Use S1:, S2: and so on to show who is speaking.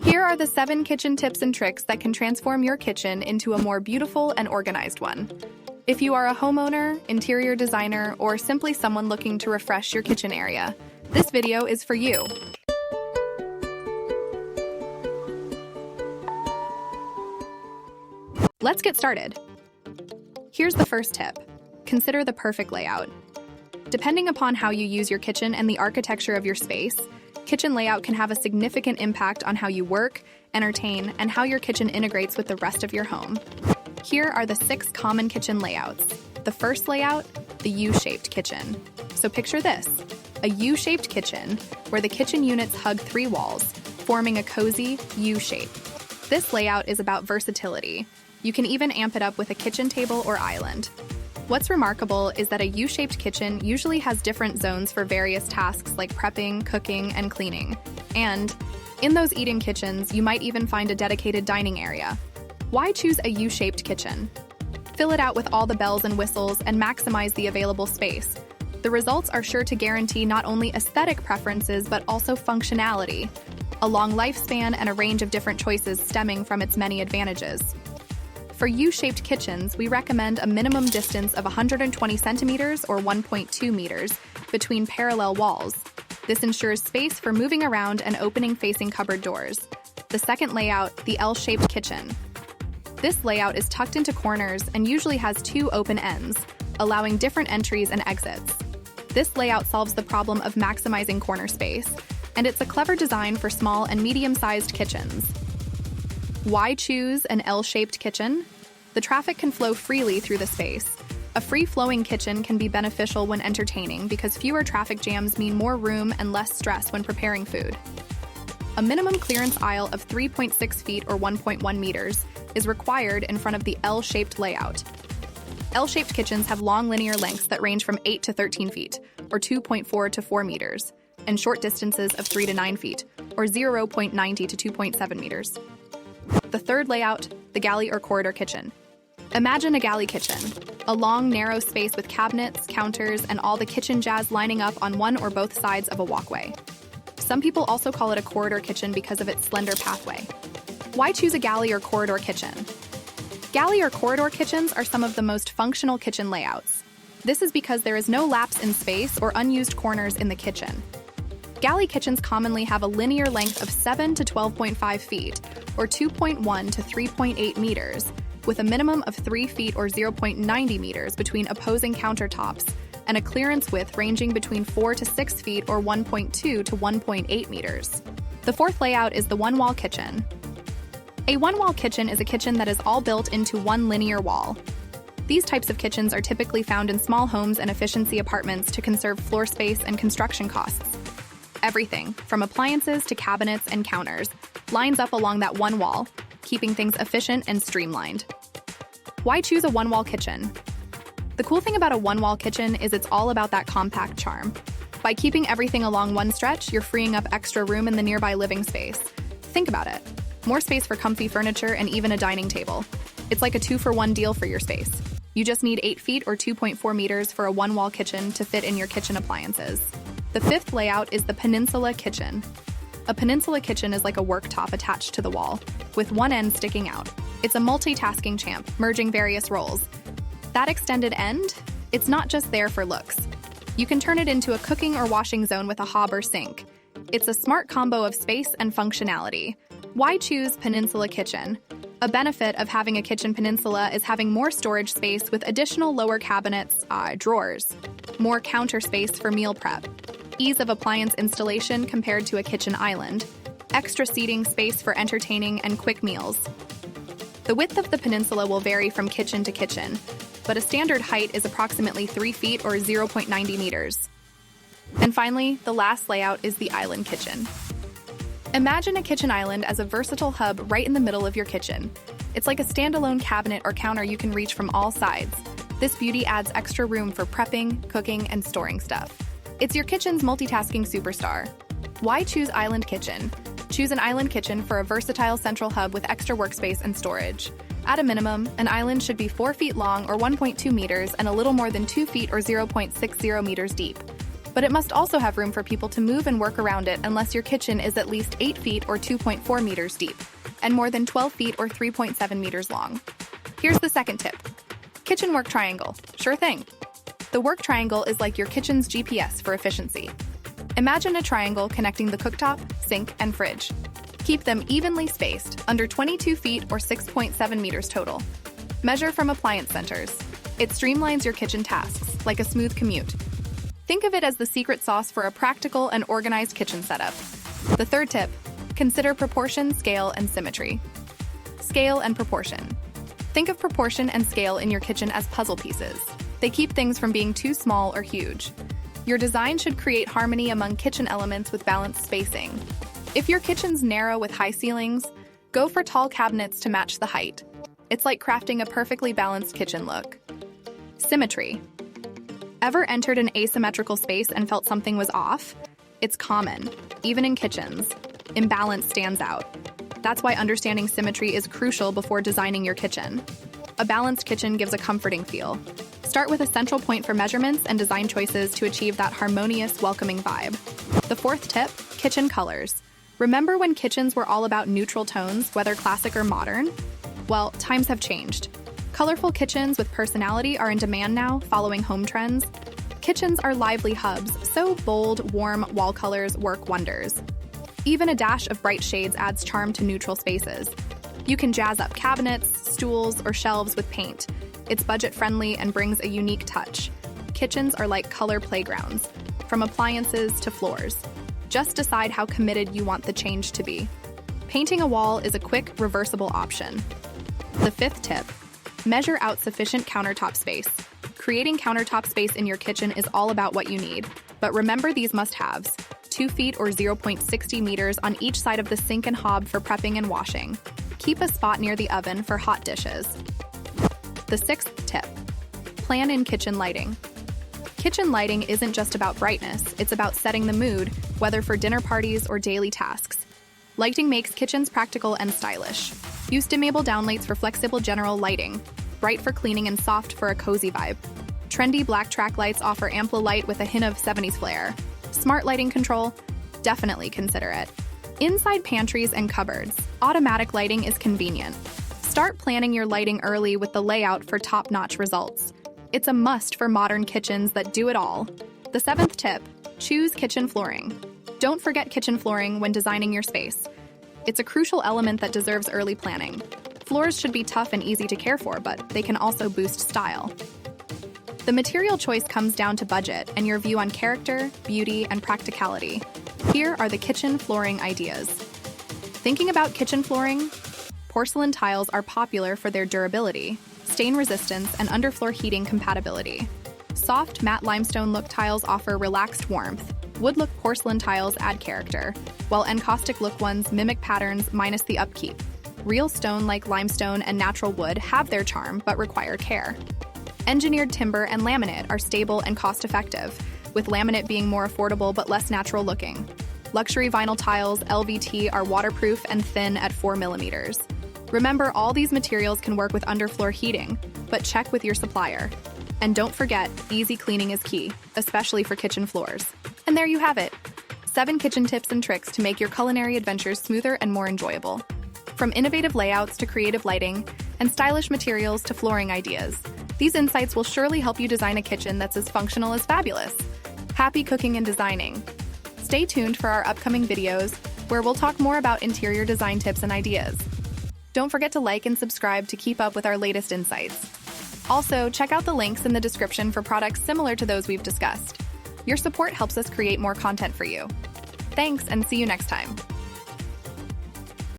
S1: Here are the 7 kitchen tips and tricks that can transform your kitchen into a more beautiful and organized one. If you are a homeowner, interior designer, or simply someone looking to refresh your kitchen area, this video is for you. Let's get started. Here's the first tip. Consider the perfect layout. Depending upon how you use your kitchen and the architecture of your space, kitchen layout can have a significant impact on how you work, entertain, and how your kitchen integrates with the rest of your home. Here are the 6 common kitchen layouts. The first layout, the U-shaped kitchen. So picture this, a U-shaped kitchen where the kitchen units hug 3 walls, forming a cozy U shape. This layout is about versatility. You can even amp it up with a kitchen table or island. What's remarkable is that a U-shaped kitchen usually has different zones for various tasks like prepping, cooking, and cleaning. And in those eating kitchens, you might even find a dedicated dining area. Why choose a U-shaped kitchen? Fill it out with all the bells and whistles and maximize the available space. The results are sure to guarantee not only aesthetic preferences but also functionality, a long lifespan, and a range of different choices stemming from its many advantages. For U-shaped kitchens, we recommend a minimum distance of 120 centimeters or 1.2 meters between parallel walls. This ensures space for moving around and opening facing cupboard doors. The second layout, the L-shaped kitchen. This layout is tucked into corners and usually has 2 open ends, allowing different entries and exits. This layout solves the problem of maximizing corner space, and it's a clever design for small and medium-sized kitchens. Why choose an L-shaped kitchen? The traffic can flow freely through the space. A free-flowing kitchen can be beneficial when entertaining because fewer traffic jams mean more room and less stress when preparing food. A minimum clearance aisle of 3.6 feet or 1.1 meters is required in front of the L-shaped layout. L-shaped kitchens have long linear lengths that range from 8 to 13 feet, or 2.4 to 4 meters, and short distances of 3 to 9 feet, or 0.90 to 2.7 meters. The third layout, the galley or corridor kitchen. Imagine a galley kitchen, a long, narrow space with cabinets, counters, and all the kitchen jazz lining up on one or both sides of a walkway. Some people also call it a corridor kitchen because of its slender pathway. Why choose a galley or corridor kitchen? Galley or corridor kitchens are some of the most functional kitchen layouts. This is because there is no lapse in space or unused corners in the kitchen. Galley kitchens commonly have a linear length of 7 to 12.5 feet, or 2.1 to 3.8 meters, with a minimum of 3 feet or 0.90 meters between opposing countertops, and a clearance width ranging between 4 to 6 feet or 1.2 to 1.8 meters. The fourth layout is the one-wall kitchen. A one-wall kitchen is a kitchen that is all built into one linear wall. These types of kitchens are typically found in small homes and efficiency apartments to conserve floor space and construction costs. Everything, from appliances to cabinets and counters, lines up along that one wall, keeping things efficient and streamlined. Why choose a one-wall kitchen? The cool thing about a one-wall kitchen is it's all about that compact charm. By keeping everything along one stretch, you're freeing up extra room in the nearby living space. Think about it. More space for comfy furniture and even a dining table. It's like a 2-for-1 deal for your space. You just need 8 feet or 2.4 meters for a one-wall kitchen to fit in your kitchen appliances. The fifth layout is the Peninsula Kitchen. A Peninsula kitchen is like a worktop attached to the wall, with one end sticking out. It's a multitasking champ, merging various roles. That extended end? It's not just there for looks. You can turn it into a cooking or washing zone with a hob or sink. It's a smart combo of space and functionality. Why choose Peninsula Kitchen? A benefit of having a kitchen peninsula is having more storage space with additional lower cabinets, drawers, more counter space for meal prep, ease of appliance installation compared to a kitchen island, extra seating space for entertaining and quick meals. The width of the peninsula will vary from kitchen to kitchen, but a standard height is approximately 3 feet or 0.90 meters. And finally, the last layout is the island kitchen. Imagine a kitchen island as a versatile hub right in the middle of your kitchen. It's like a standalone cabinet or counter you can reach from all sides. This beauty adds extra room for prepping, cooking, and storing stuff. It's your kitchen's multitasking superstar. Why choose Island Kitchen? Choose an island kitchen for a versatile central hub with extra workspace and storage. At a minimum, an island should be 4 feet long or 1.2 meters and a little more than 2 feet or 0.60 meters deep. But it must also have room for people to move and work around it unless your kitchen is at least 8 feet or 2.4 meters deep, and more than 12 feet or 3.7 meters long. Here's the second tip. Kitchen work triangle. Sure thing. The work triangle is like your kitchen's GPS for efficiency. Imagine a triangle connecting the cooktop, sink, and fridge. Keep them evenly spaced, under 22 feet or 6.7 meters total. Measure from appliance centers. It streamlines your kitchen tasks, like a smooth commute. Think of it as the secret sauce for a practical and organized kitchen setup. The third tip, consider proportion, scale, and symmetry. Scale and proportion. Think of proportion and scale in your kitchen as puzzle pieces. They keep things from being too small or huge. Your design should create harmony among kitchen elements with balanced spacing. If your kitchen's narrow with high ceilings, go for tall cabinets to match the height. It's like crafting a perfectly balanced kitchen look. Symmetry. Ever entered an asymmetrical space and felt something was off? It's common, even in kitchens. Imbalance stands out. That's why understanding symmetry is crucial before designing your kitchen. A balanced kitchen gives a comforting feel. Start with a central point for measurements and design choices to achieve that harmonious, welcoming vibe. The fourth tip, kitchen colors. Remember when kitchens were all about neutral tones, whether classic or modern? Well, times have changed. Colorful kitchens with personality are in demand now, following home trends. Kitchens are lively hubs, so bold, warm wall colors work wonders. Even a dash of bright shades adds charm to neutral spaces. You can jazz up cabinets, stools, or shelves with paint. It's budget-friendly and brings a unique touch. Kitchens are like color playgrounds, from appliances to floors. Just decide how committed you want the change to be. Painting a wall is a quick, reversible option. The fifth tip, measure out sufficient countertop space. Creating countertop space in your kitchen is all about what you need, but remember these must-haves. 2 feet or 0.60 meters on each side of the sink and hob for prepping and washing. Keep a spot near the oven for hot dishes. The sixth tip, plan in kitchen lighting. Kitchen lighting isn't just about brightness, it's about setting the mood, whether for dinner parties or daily tasks. Lighting makes kitchens practical and stylish. Use dimmable downlights for flexible general lighting, bright for cleaning and soft for a cozy vibe. Trendy black track lights offer ample light with a hint of 70s flair. Smart lighting control? Definitely consider it. Inside pantries and cupboards, automatic lighting is convenient. Start planning your lighting early with the layout for top-notch results. It's a must for modern kitchens that do it all. The seventh tip, choose kitchen flooring. Don't forget kitchen flooring when designing your space. It's a crucial element that deserves early planning. Floors should be tough and easy to care for, but they can also boost style. The material choice comes down to budget and your view on character, beauty, and practicality. Here are the kitchen flooring ideas. Thinking about kitchen flooring? Porcelain tiles are popular for their durability, stain resistance, and underfloor heating compatibility. Soft, matte limestone look tiles offer relaxed warmth. Wood look porcelain tiles add character, while encaustic look ones mimic patterns minus the upkeep. Real stone like limestone and natural wood have their charm but require care. Engineered timber and laminate are stable and cost-effective, with laminate being more affordable but less natural looking. Luxury vinyl tiles, LVT, are waterproof and thin at 4 millimeters. Remember, all these materials can work with underfloor heating, but check with your supplier. And don't forget, easy cleaning is key, especially for kitchen floors. And there you have it, 7 kitchen tips and tricks to make your culinary adventures smoother and more enjoyable. From innovative layouts to creative lighting, and stylish materials to flooring ideas, these insights will surely help you design a kitchen that's as functional as fabulous. Happy cooking and designing. Stay tuned for our upcoming videos, where we'll talk more about interior design tips and ideas. Don't forget to like and subscribe to keep up with our latest insights. Also, check out the links in the description for products similar to those we've discussed. Your support helps us create more content for you. Thanks, and see you next time.